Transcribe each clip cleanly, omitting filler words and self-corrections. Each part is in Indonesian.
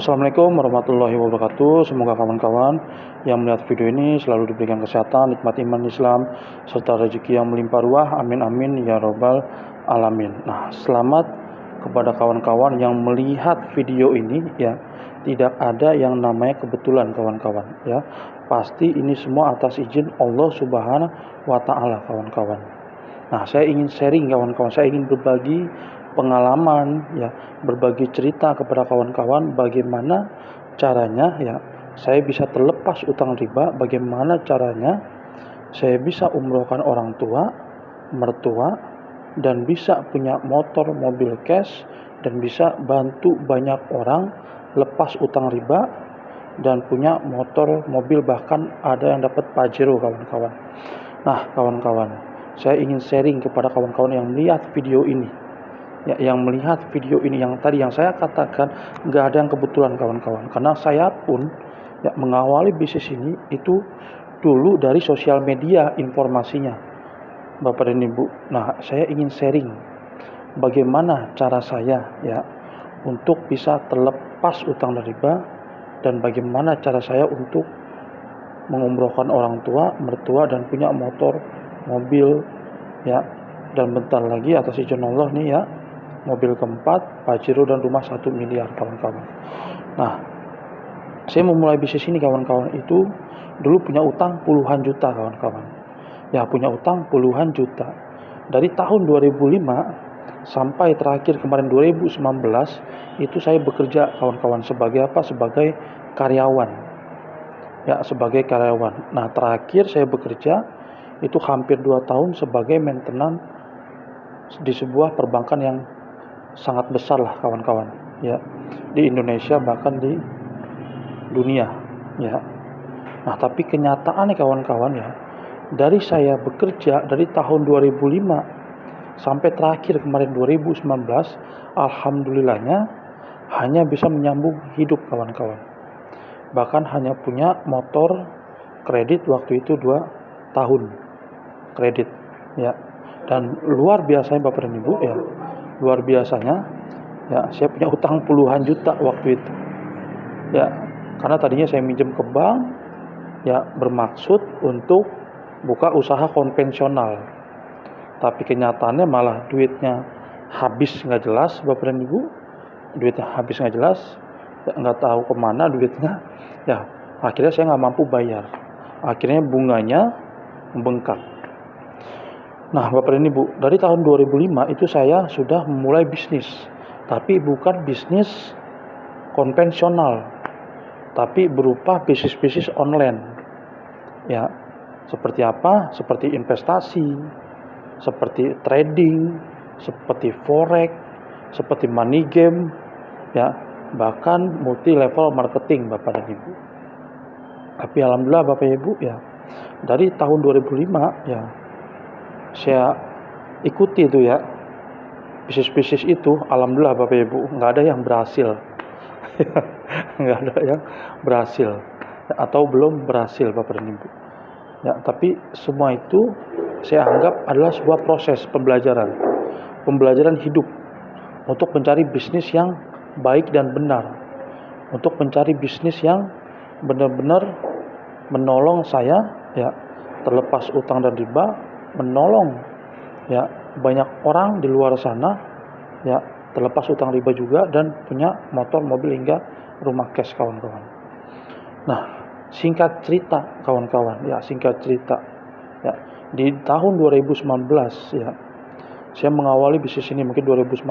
Assalamualaikum warahmatullahi wabarakatuh. Semoga kawan-kawan yang melihat video ini selalu diberikan kesehatan, nikmat iman Islam, serta rezeki yang melimpah ruah. Amin amin ya robbal alamin. Nah, selamat kepada kawan-kawan yang melihat video ini ya. Tidak ada yang namanya kebetulan kawan-kawan ya. Pasti ini semua atas izin Allah Subhanahu wa taala kawan-kawan. Nah, saya ingin sharing kawan-kawan, saya ingin berbagi pengalaman ya, berbagi cerita kepada kawan-kawan bagaimana caranya ya saya bisa terlepas utang riba, bagaimana caranya saya bisa umrohkan orang tua, mertua, dan bisa punya motor, mobil cash, dan bisa bantu banyak orang lepas utang riba dan punya motor, mobil, bahkan ada yang dapat Pajero kawan-kawan. Nah kawan-kawan, saya ingin sharing kepada kawan-kawan yang melihat video ini ya, yang melihat video ini, yang tadi yang saya katakan nggak ada yang kebetulan kawan-kawan, karena saya pun ya mengawali bisnis ini itu dulu dari sosial media informasinya Bapak dan Ibu. Nah, saya ingin sharing bagaimana cara saya ya untuk bisa terlepas utang dan riba, dan bagaimana cara saya untuk mengumrohkan orang tua, mertua, dan punya motor, mobil ya, dan bentar lagi atas izin Allah nih ya, mobil keempat, Pajero, dan rumah 1 miliar kawan-kawan. Nah, saya memulai bisnis ini kawan-kawan itu dulu punya utang puluhan juta kawan-kawan. Ya, punya utang puluhan juta. Dari tahun 2005 sampai terakhir kemarin 2019 itu saya bekerja kawan-kawan sebagai apa? Sebagai karyawan. Ya, sebagai karyawan. Nah, terakhir saya bekerja itu hampir 2 tahun sebagai maintenance di sebuah perbankan yang sangat besar lah kawan-kawan ya, di Indonesia bahkan di dunia ya. Nah, tapi kenyataannya kawan-kawan ya, dari saya bekerja dari tahun 2005 sampai terakhir kemarin 2019, alhamdulillahnya hanya bisa menyambung hidup kawan-kawan. Bahkan hanya punya motor kredit waktu itu 2 tahun kredit ya. Dan luar biasanya Bapak dan Ibu ya, luar biasanya ya, saya punya utang puluhan juta waktu itu ya, karena tadinya saya minjem ke bank ya, bermaksud untuk buka usaha konvensional, tapi kenyataannya malah duitnya habis nggak jelas Bapak dan Ibu, duitnya habis nggak jelas ya, nggak tahu kemana duitnya ya. Akhirnya saya nggak mampu bayar, akhirnya bunganya membengkak. Nah Bapak dan Ibu, dari tahun 2005 itu saya sudah memulai bisnis, tapi bukan bisnis konvensional, tapi berupa bisnis-bisnis online ya. Seperti apa? Seperti investasi, seperti trading, seperti forex, seperti money game ya, bahkan multi level marketing Bapak dan Ibu. Tapi alhamdulillah Bapak Ibu ya, dari tahun 2005 ya saya ikuti itu ya, bisnis-bisnis itu. Alhamdulillah Bapak Ibu, nggak ada yang berhasil nggak ada yang berhasil atau belum berhasil Bapak dan Ibu ya. Tapi semua itu saya anggap adalah sebuah proses pembelajaran hidup untuk mencari bisnis yang baik dan benar, untuk mencari bisnis yang benar-benar menolong saya ya, terlepas utang dan riba, menolong ya banyak orang di luar sana ya, terlepas utang riba juga, dan punya motor, mobil, hingga rumah cash kawan-kawan. Nah, singkat cerita kawan-kawan ya, singkat cerita ya, di tahun 2019 ya saya mengawali bisnis ini, mungkin 2019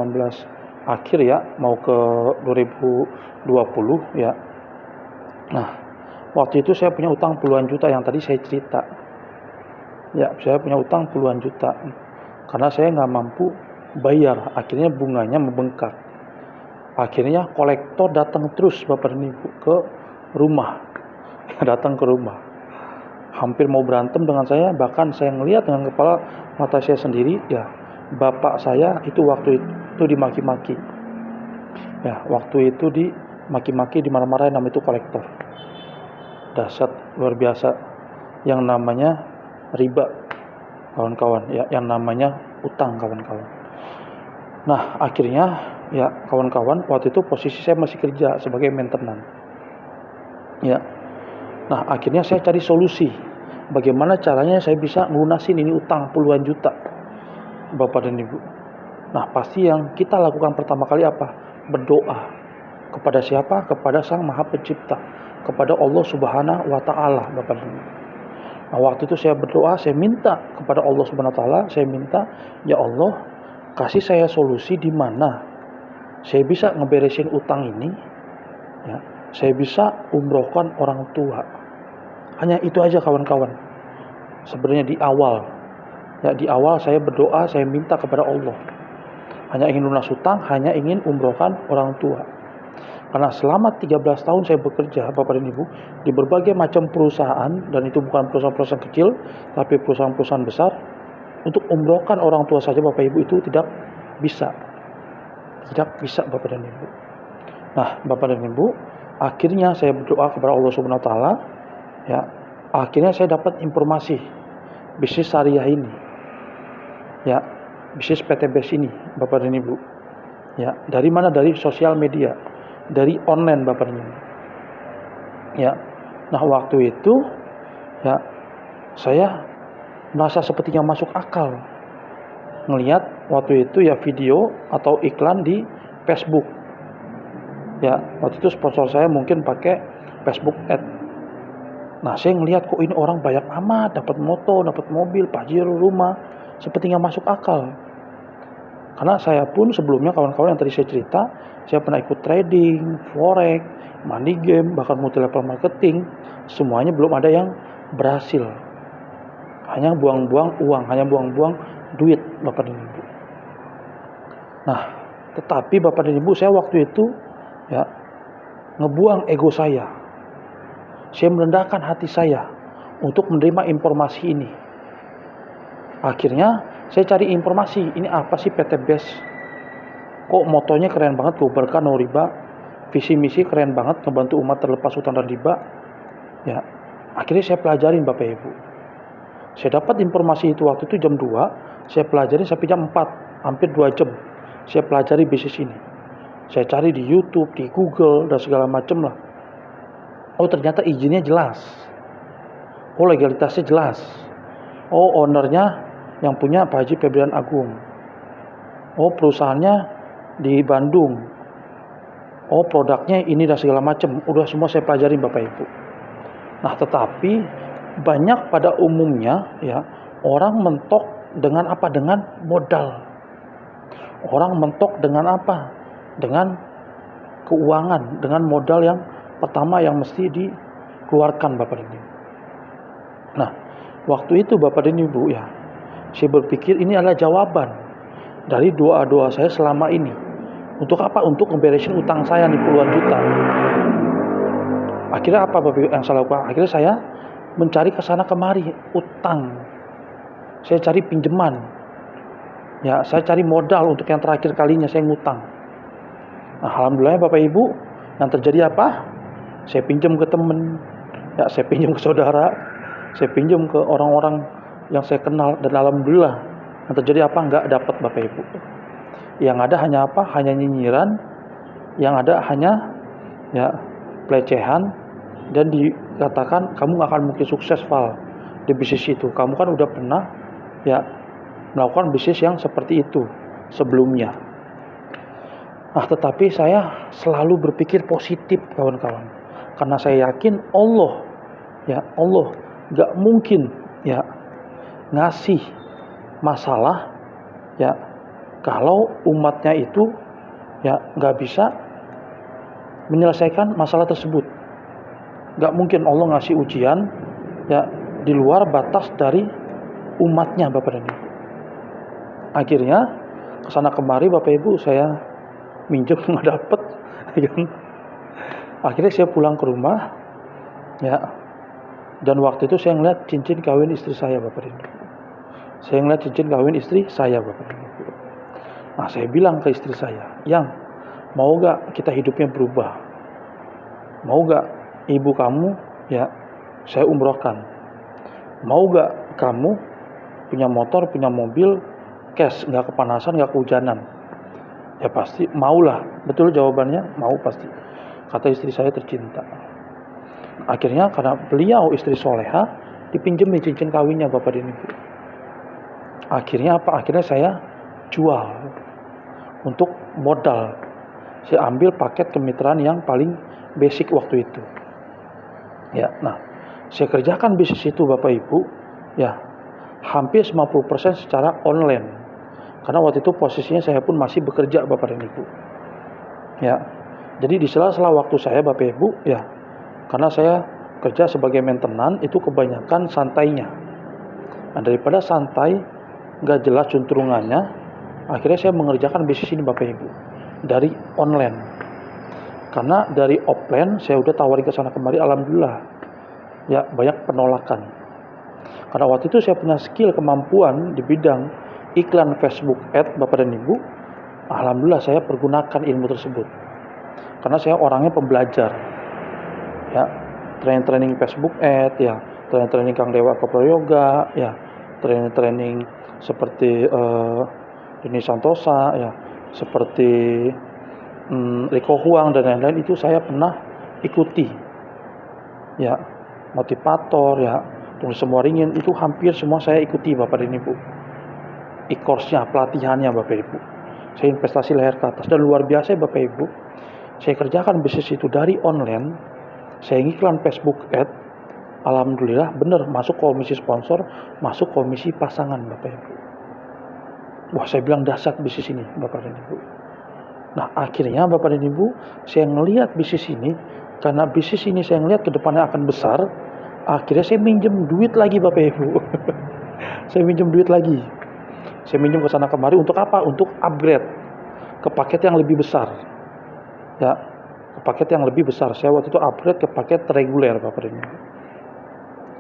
akhir ya, mau ke 2020 ya. Nah, waktu itu saya punya utang puluhan juta yang tadi saya cerita ya. Saya punya utang puluhan juta karena saya nggak mampu bayar, akhirnya bunganya membengkak. Akhirnya kolektor datang terus Bapak dan Ibu ke rumah datang ke rumah, hampir mau berantem dengan saya. Bahkan saya ngelihat dengan kepala mata saya sendiri ya, bapak saya itu waktu itu dimaki-maki ya, waktu itu dimaki-maki, dimarah-marahin, nama itu kolektor. Dahsyat, luar biasa yang namanya riba kawan-kawan ya, yang namanya utang kawan-kawan. Nah akhirnya ya kawan-kawan, waktu itu posisi saya masih kerja sebagai maintenance. Ya. Nah, akhirnya saya cari solusi. Bagaimana caranya saya bisa ngelunasin ini utang puluhan juta, Bapak dan Ibu. Nah, pasti yang kita lakukan pertama kali apa? Berdoa. Kepada siapa? Kepada Sang Maha Pencipta, kepada Allah Subhanahu wa taala, Bapak dan Ibu. Nah, waktu itu saya berdoa, saya minta kepada Allah Subhanahu wa taala, saya minta, "Ya Allah, kasih saya solusi di mana saya bisa ngeberesin utang ini, ya. Saya bisa umrohkan orang tua." Hanya itu aja kawan-kawan. Sebenarnya di awal, ya di awal saya berdoa, saya minta kepada Allah. Hanya ingin lunas utang, hanya ingin umrohkan orang tua. Karena selama 13 tahun saya bekerja, Bapak dan Ibu, di berbagai macam perusahaan, dan itu bukan perusahaan-perusahaan kecil, tapi perusahaan-perusahaan besar, untuk umrohkan orang tua saja Bapak Ibu itu tidak bisa. Tidak bisa Bapak dan Ibu. Nah, Bapak dan Ibu, akhirnya saya berdoa kepada Allah Subhanahu wa taala, ya. Akhirnya saya dapat informasi bisnis syariah ini. Ya, bisnis PTBS ini, Bapak dan Ibu. Ya, dari mana? Dari sosial media, dari online, Bapak dan Ibu. Ya. Nah, waktu itu ya saya merasa sepertinya masuk akal ngelihat waktu itu ya video atau iklan di Facebook. Ya, waktu itu sponsor saya mungkin pakai Facebook Ad. Nah, saya ngelihat kok ini orang banyak amat dapat motor, dapat mobil, pajero, rumah, sepertinya masuk akal. Karena saya pun sebelumnya, kawan-kawan, yang tadi saya cerita, saya pernah ikut trading, forex, money game, bahkan multi level marketing, semuanya belum ada yang berhasil. Hanya buang-buang uang, hanya buang-buang duit, Bapak dan Ibu. Nah, tetapi Bapak dan Ibu, saya waktu itu ya ngebuang ego saya. Saya merendahkan hati saya untuk menerima informasi ini. Akhirnya saya cari informasi, ini apa sih PTBS? Kok motonya keren banget, go berkah no riba, visi misi keren banget, ngebantu umat terlepas hutang dan riba. Ya, akhirnya saya pelajarin Bapak Ibu. Saya dapat informasi itu waktu itu jam 2, saya pelajarin sampai jam 4, hampir 2 jam. Saya pelajari bisnis ini. Saya cari di YouTube, di Google, dan segala macam lah. Oh, ternyata izinnya jelas. Oh, legalitasnya jelas. Oh, ownernya yang punya Pak Haji Febrian Agung. Oh, perusahaannya di Bandung. Oh, produknya ini dan segala macam. Udah semua saya pelajarin Bapak Ibu. Nah, tetapi banyak pada umumnya ya orang mentok dengan apa? Dengan modal. Orang mentok dengan apa? Dengan keuangan, dengan modal yang pertama yang mesti dikeluarkan Bapak dan Ibu. Nah, waktu itu Bapak dan Ibu ya, saya berpikir ini adalah jawaban dari doa-doa saya selama ini. Untuk apa? Untuk ngeberesin utang saya nih puluhan juta. Akhirnya apa Bapak Ibu yang saya lakukan? Akhirnya saya mencari kesana kemari utang. Saya cari pinjaman. Ya, saya cari modal untuk yang terakhir kalinya saya ngutang. Nah, alhamdulillah Bapak Ibu, yang terjadi apa? Saya pinjam ke teman, ya saya pinjam ke saudara, saya pinjam ke orang-orang yang saya kenal, dan alhamdulillah yang terjadi apa? Nggak dapat Bapak Ibu. Yang ada hanya apa? Hanya nyinyiran, yang ada hanya ya pelecehan, dan dikatakan kamu nggak akan mungkin sukses Val di bisnis itu. Kamu kan udah pernah ya melakukan bisnis yang seperti itu sebelumnya. Nah, tetapi saya selalu berpikir positif kawan-kawan. Karena saya yakin Allah gak mungkin ya ngasih masalah ya kalau umatnya itu ya gak bisa menyelesaikan masalah tersebut. Gak mungkin Allah ngasih ujian ya di luar batas dari umatnya Bapak dan Ibu. Akhirnya kesana kemari Bapak Ibu saya minjem nggak dapet. Akhirnya saya pulang ke rumah ya, dan waktu itu saya ngeliat cincin kawin istri saya Bapak dan Ibu. Saya ngeliat cincin kawin istri saya Bapak dan Ibu. Nah, saya bilang ke istri saya, "Yang, mau gak kita hidupnya berubah? Mau gak ibu kamu ya saya umrohkan? Mau gak kamu punya motor, punya mobil, cash, gak kepanasan, gak kehujanan? Ya pasti maulah, betul jawabannya, mau pasti. Kata istri saya tercinta. Akhirnya karena beliau istri soleha, dipinjemin cincin kawinnya Bapak dan Ibu. Akhirnya apa? Akhirnya saya jual untuk modal. Saya ambil paket kemitraan yang paling basic waktu itu. Ya, nah, saya kerjakan bisnis itu Bapak Ibu, ya, hampir 50% secara online. Karena waktu itu posisinya saya pun masih bekerja Bapak dan Ibu. Ya. Jadi di sela-sela waktu saya Bapak Ibu, ya, karena saya kerja sebagai maintenance, itu kebanyakan santainya. Nah, daripada santai, nggak jelas cunturungannya, akhirnya saya mengerjakan bisnis ini Bapak Ibu dari online. Karena dari offline saya udah tawarin ke sana kemari, alhamdulillah ya banyak penolakan. Karena waktu itu saya punya skill kemampuan di bidang iklan Facebook Ad Bapak dan Ibu, alhamdulillah saya pergunakan ilmu tersebut. Karena saya orangnya pembelajar, ya, training Facebook Ad, ya, training Kang Dewa Kopro Yoga, ya, training seperti Dini Santosa, ya, seperti Riko Huang dan lain-lain, itu saya pernah ikuti, ya, motivator, ya, tulis semua ringin, itu hampir semua saya ikuti Bapak dan Ibu. E-course-nya, pelatihannya Bapak Ibu. Saya investasi leher ke atas dan luar biasa Bapak Ibu. Saya kerjakan bisnis itu dari online. Saya ngiklan Facebook Ad. Alhamdulillah benar masuk komisi sponsor, masuk komisi pasangan Bapak Ibu. Wah, saya bilang dahsyat bisnis ini Bapak dan Ibu. Nah, akhirnya Bapak dan Ibu, saya ngelihat bisnis ini, karena bisnis ini saya ngelihat ke depannya akan besar, akhirnya saya minjem duit lagi Bapak Ibu. Saya minjem duit lagi. Saya minjem ke sana kemari untuk apa? Untuk upgrade ke paket yang lebih besar. Ya, ke paket yang lebih besar. Saya waktu itu upgrade ke paket reguler Bapak dan Ibu.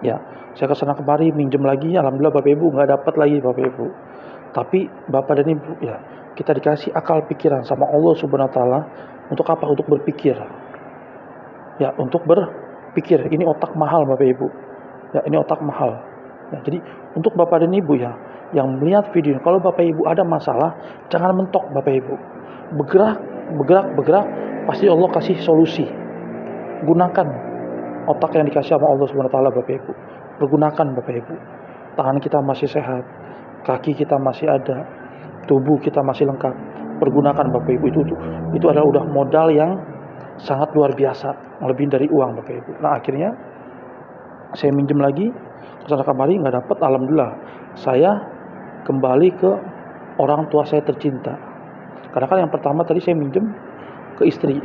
Ya, saya ke sana kemari minjem lagi, alhamdulillah Bapak Ibu nggak dapat lagi Bapak Ibu. Tapi Bapak dan Ibu, ya, kita dikasih akal pikiran sama Allah Subhanahu wa taala untuk apa? Untuk berpikir. Ya, untuk berpikir. Ini otak mahal Bapak Ibu. Ya, ini otak mahal. Ya, jadi untuk Bapak dan Ibu, ya, yang melihat video ini, kalau Bapak Ibu ada masalah, jangan mentok Bapak Ibu. Bergerak, pasti Allah kasih solusi. Gunakan otak yang dikasih sama Allah Subhanahu wa taala Bapak Ibu. Pergunakan Bapak Ibu. Tangan kita masih sehat, kaki kita masih ada, tubuh kita masih lengkap. Pergunakan Bapak Ibu, itu adalah udah modal yang sangat luar biasa, lebih dari uang Bapak Ibu. Nah, akhirnya saya minjem lagi ke sana kemari, nggak dapat, alhamdulillah saya kembali ke orang tua saya tercinta. Karena kan yang pertama tadi saya minjem ke istri,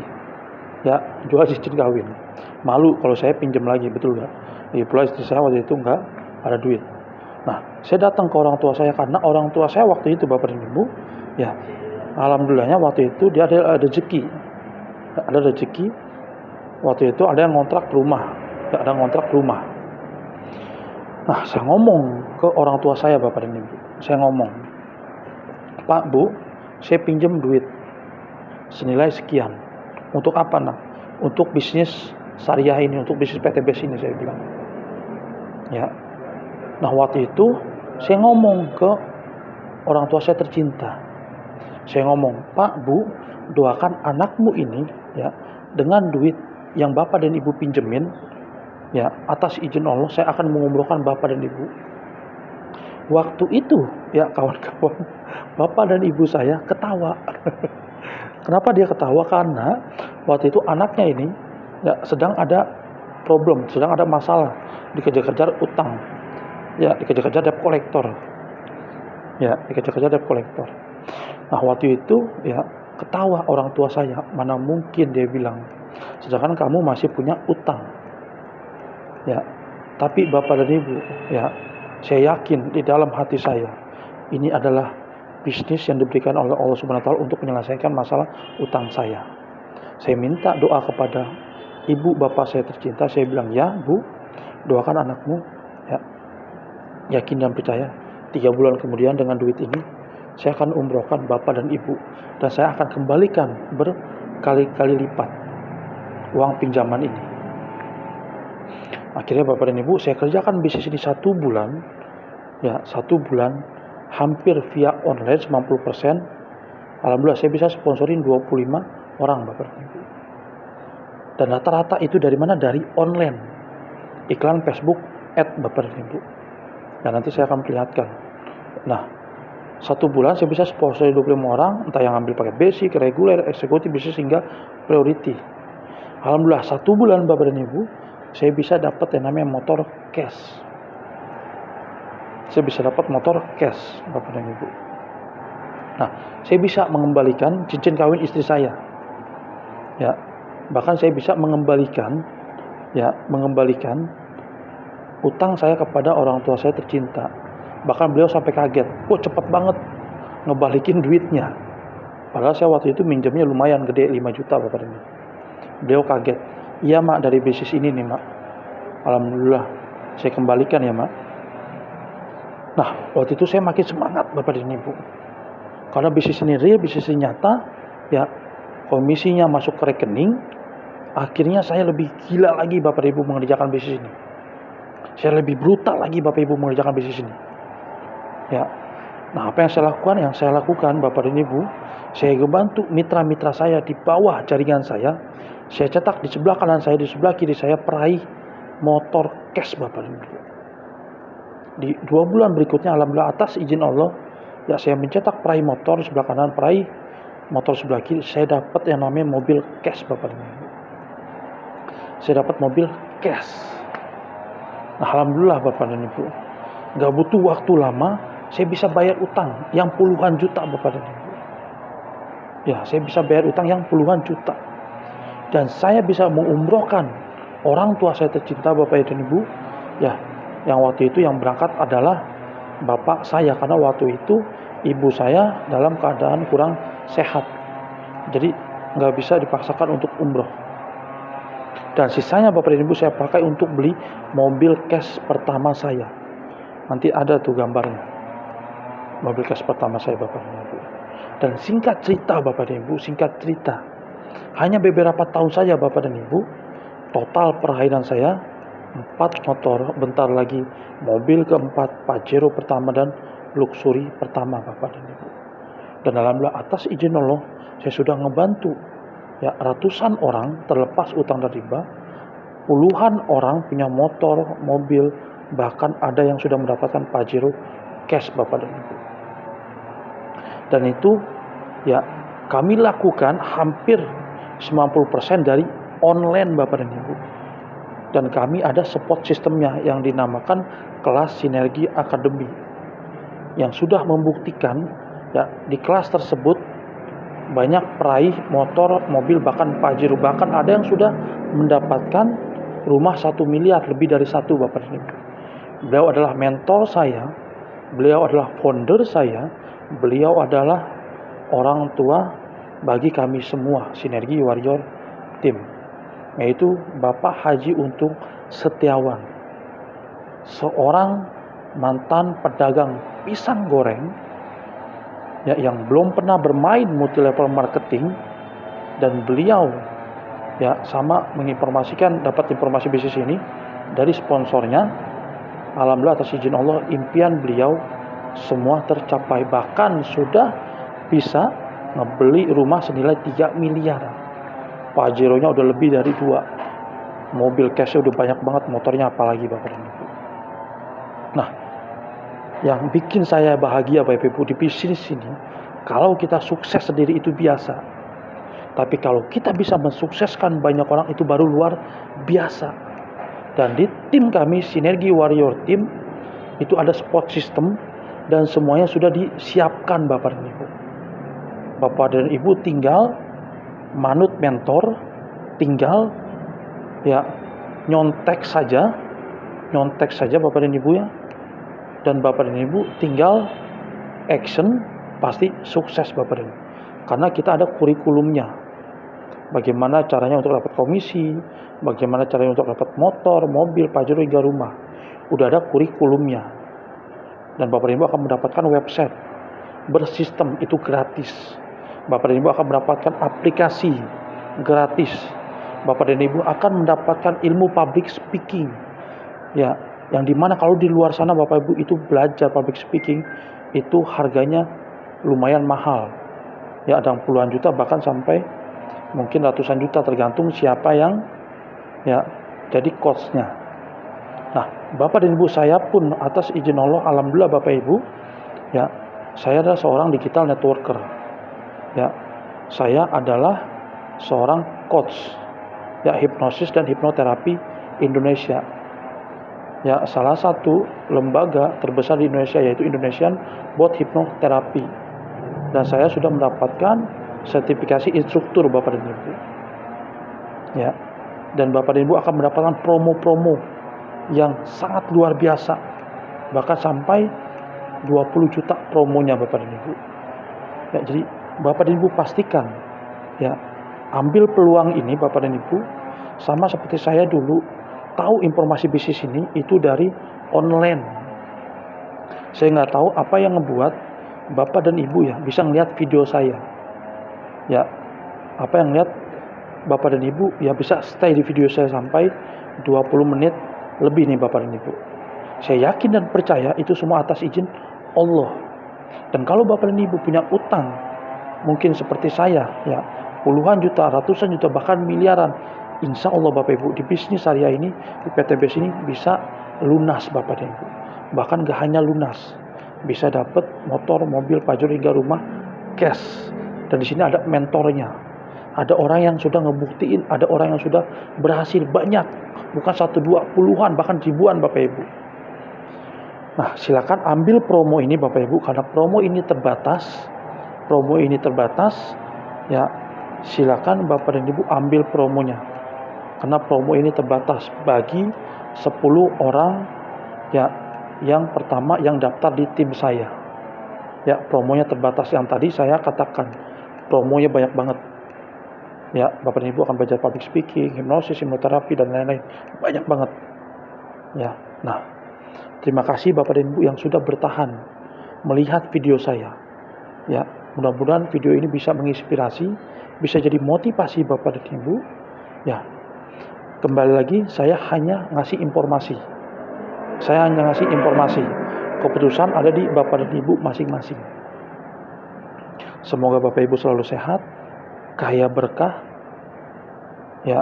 ya, jual cincin kawin. Malu kalau saya pinjam lagi, betul nggak? Ya, pula istri saya waktu itu nggak ada duit. Nah, saya datang ke orang tua saya karena orang tua saya waktu itu Bapak dan Ibu, ya, alhamdulillahnya waktu itu dia ada rezeki. Ada rezeki. Waktu itu ada yang ngontrak rumah, ya, ada ngontrak rumah. Nah, saya ngomong ke orang tua saya Bapak dan Ibu. Saya ngomong, Pak, Bu, saya pinjam duit senilai sekian. Untuk apa, nak? Untuk bisnis syariah ini, untuk bisnis PTBS ini, saya bilang. Ya. Nah, waktu itu saya ngomong ke orang tua saya tercinta. Saya ngomong, Pak, Bu, doakan anakmu ini, ya, dengan duit yang Bapak dan Ibu pinjemin, ya, atas izin Allah saya akan mengumrohkan Bapak dan Ibu. Waktu itu, ya kawan-kawan, Bapak dan Ibu saya ketawa. Kenapa dia ketawa? Karena waktu itu anaknya ini, ya, sedang ada problem, sedang ada masalah, dikejar-kejar utang, ya, dikejar-kejar debt collector, ya, dikejar-kejar debt collector. Nah, waktu itu, ya, ketawa orang tua saya, mana mungkin dia bilang, sedangkan kamu masih punya utang, ya. Tapi Bapak dan Ibu, ya, saya yakin di dalam hati saya, ini adalah bisnis yang diberikan oleh Allah Subhanahu wa taala untuk menyelesaikan masalah utang saya. Saya minta doa kepada ibu bapak saya tercinta. Saya bilang, ya Bu, doakan anakmu, ya, yakin dan percaya 3 bulan kemudian dengan duit ini saya akan umrohkan bapak dan ibu, dan saya akan kembalikan berkali-kali lipat uang pinjaman ini. Akhirnya Bapak dan Ibu, saya kerjakan bisnis ini 1 bulan, ya, 1 bulan hampir via online 90%, Alhamdulillah saya bisa sponsorin 25 orang Bapak dan Ibu. Dan rata-rata itu dari mana? Dari online. Iklan Facebook Bapak dan Ibu. Dan nanti saya akan perlihatkan. Nah, 1 bulan saya bisa sponsorin 25 orang, entah yang ambil paket basic, reguler, eksekutif, bisnis hingga priority. Alhamdulillah 1 bulan Bapak dan Ibu, saya bisa dapat yang namanya motor cash. Saya bisa dapat motor cash Bapak dan Ibu. Nah, saya bisa mengembalikan cincin kawin istri saya. Ya, bahkan saya bisa mengembalikan utang saya kepada orang tua saya tercinta. Bahkan beliau sampai kaget, wah cepet banget ngebalikin duitnya. Padahal saya waktu itu minjemnya lumayan gede, 5 juta Bapak dan Ibu. Beliau kaget, iya mak, dari bisnis ini nih mak, alhamdulillah saya kembalikan ya mak. Nah, waktu itu saya makin semangat Bapak dan Ibu, karena bisnis ini real, bisnis ini nyata, ya komisinya masuk ke rekening. Akhirnya saya lebih gila lagi Bapak dan Ibu mengerjakan bisnis ini. Saya lebih brutal lagi Bapak Ibu mengerjakan bisnis ini. Ya, nah apa yang saya lakukan? Yang saya lakukan Bapak dan Ibu, saya membantu mitra-mitra saya di bawah jaringan saya. Saya cetak di sebelah kanan saya, di sebelah kiri saya peraih motor cash Bapak dan Ibu. Di 2 bulan berikutnya, alhamdulillah atas izin Allah, ya saya mencetak peraih motor sebelah kanan, peraih motor sebelah kiri. Saya dapat yang namanya mobil cash Bapak dan Ibu. Saya dapat mobil cash. Nah, alhamdulillah Bapak dan Ibu, gak butuh waktu lama, saya bisa bayar utang yang puluhan juta Bapak dan Ibu. Ya, saya bisa bayar utang yang puluhan juta. Dan saya bisa mengumrohkan orang tua saya tercinta Bapak dan Ibu. Ya, yang waktu itu yang berangkat adalah bapak saya, karena waktu itu ibu saya dalam keadaan kurang sehat. Jadi gak bisa dipaksakan untuk umroh. Dan sisanya Bapak dan Ibu saya pakai untuk beli mobil cash pertama saya. Nanti ada tuh gambarnya, mobil cash pertama saya Bapak dan Ibu. Dan singkat cerita Bapak dan Ibu, hanya beberapa tahun saja Bapak dan Ibu, total perairan saya 4 motor, bentar lagi mobil keempat, Pajero pertama dan luxury pertama Bapak dan Ibu. Dan alhamdulillah atas izin Allah, saya sudah ngebantu ya ratusan orang terlepas utang dan riba, puluhan orang punya motor, mobil, bahkan ada yang sudah mendapatkan Pajero cash Bapak dan Ibu. Dan itu ya kami lakukan hampir 90% dari online Bapak dan Ibu. Dan kami ada support sistemnya yang dinamakan kelas Sinergi Academy, yang sudah membuktikan ya di kelas tersebut banyak peraih motor, mobil, bahkan Pajero, bahkan ada yang sudah mendapatkan rumah 1 miliar, lebih dari 1 Bapak dan Ibu. Beliau adalah mentor saya, beliau adalah founder saya, beliau adalah orang tua bagi kami semua Sinergi Warrior Team, yaitu Bapak Haji Untung Setiawan, seorang mantan pedagang pisang goreng ya, yang belum pernah bermain multi level marketing. Dan beliau ya sama menginformasikan, dapat informasi bisnis ini dari sponsornya. Alhamdulillah atas izin Allah, impian beliau semua tercapai. Bahkan sudah bisa ngebeli rumah senilai 3 miliar. Pajero-nya udah lebih dari 2. Mobil cash-nya udah banyak banget, motornya apalagi Bapak dan Ibu. Nah, yang bikin saya bahagia Bapak Ibu di bisnis ini, kalau kita sukses sendiri itu biasa, tapi kalau kita bisa mensukseskan banyak orang itu baru luar biasa. Dan di tim kami Sinergi Warrior Team itu ada support system dan semuanya sudah disiapkan Bapak dan Ibu. Bapak dan Ibu tinggal manut mentor, tinggal ya nyontek saja Bapak dan Ibu ya. Dan Bapak dan Ibu tinggal action, pasti sukses Bapak dan Ibu. Karena kita ada kurikulumnya. Bagaimana caranya untuk dapat komisi, bagaimana caranya untuk dapat motor, mobil, Pajero hingga rumah. Udah ada kurikulumnya. Dan Bapak dan Ibu akan mendapatkan website bersistem, itu gratis. Bapak dan Ibu akan mendapatkan aplikasi gratis. Bapak dan Ibu akan mendapatkan ilmu public speaking. Ya, yang dimana kalau di luar sana Bapak Ibu itu belajar public speaking itu harganya lumayan mahal. Ya, ada yang puluhan juta, bahkan sampai mungkin ratusan juta, tergantung siapa yang ya jadi coachnya. Nah, Bapak dan Ibu, saya pun atas izin Allah, alhamdulillah Bapak Ibu, ya, saya adalah seorang digital networker. Ya, saya adalah seorang coach, ya, hipnosis dan hipnoterapi Indonesia. Ya, salah satu lembaga terbesar di Indonesia, yaitu Indonesian Board Hypnotherapy. Dan saya sudah mendapatkan sertifikasi instruktur Bapak dan Ibu. Ya, dan Bapak dan Ibu akan mendapatkan promo-promo yang sangat luar biasa, bahkan sampai 20 juta promonya Bapak dan Ibu. Ya, jadi Bapak dan Ibu pastikan, ya, ambil peluang ini Bapak dan Ibu. Sama seperti saya dulu tahu informasi bisnis ini itu dari online. Saya nggak tahu apa yang membuat Bapak dan Ibu ya bisa ngeliat video saya. Ya, apa yang lihat Bapak dan Ibu ya bisa stay di video saya sampai 20 menit lebih nih Bapak dan Ibu. Saya yakin dan percaya itu semua atas izin Allah. Dan kalau Bapak dan Ibu punya utang, mungkin seperti saya, ya, puluhan juta, ratusan juta, bahkan miliaran, insya Allah Bapak Ibu di bisnis syariah ini, di PTBS ini bisa lunas Bapak dan Ibu. Bahkan gak hanya lunas, bisa dapat motor, mobil, pajero hingga rumah cash. Dan di sini ada mentornya, ada orang yang sudah ngebuktiin, ada orang yang sudah berhasil banyak, bukan satu dua, puluhan bahkan ribuan Bapak Ibu. Nah, silakan ambil promo ini Bapak Ibu, karena promo ini terbatas. Ya, silakan Bapak dan Ibu ambil promonya, karena promo ini terbatas bagi 10 orang ya yang pertama yang daftar di tim saya. Ya, promonya terbatas. Yang tadi saya katakan promonya banyak banget. Ya, Bapak dan Ibu akan belajar public speaking, hipnosis, hipnoterapi, dan lain-lain. Banyak banget. Ya, nah, terima kasih Bapak dan Ibu yang sudah bertahan melihat video saya. Ya, mudah-mudahan video ini bisa menginspirasi, bisa jadi motivasi Bapak dan Ibu. Ya, kembali lagi saya hanya ngasih informasi. Keputusan ada di Bapak dan Ibu masing-masing. Semoga Bapak Ibu selalu sehat, kaya berkah, ya,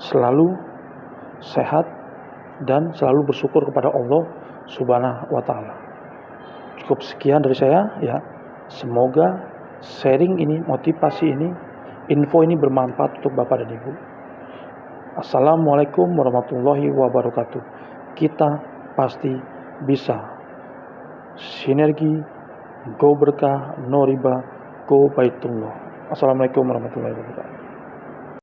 selalu sehat dan selalu bersyukur kepada Allah Subhanahu wa Ta'ala. Cukup sekian dari saya, ya. Semoga sharing ini, motivasi ini, info ini bermanfaat untuk Bapak dan Ibu. Assalamualaikum warahmatullahi wabarakatuh. Kita pasti bisa. Sinergi, go berkah, no riba, go baitullah. Assalamualaikum warahmatullahi wabarakatuh.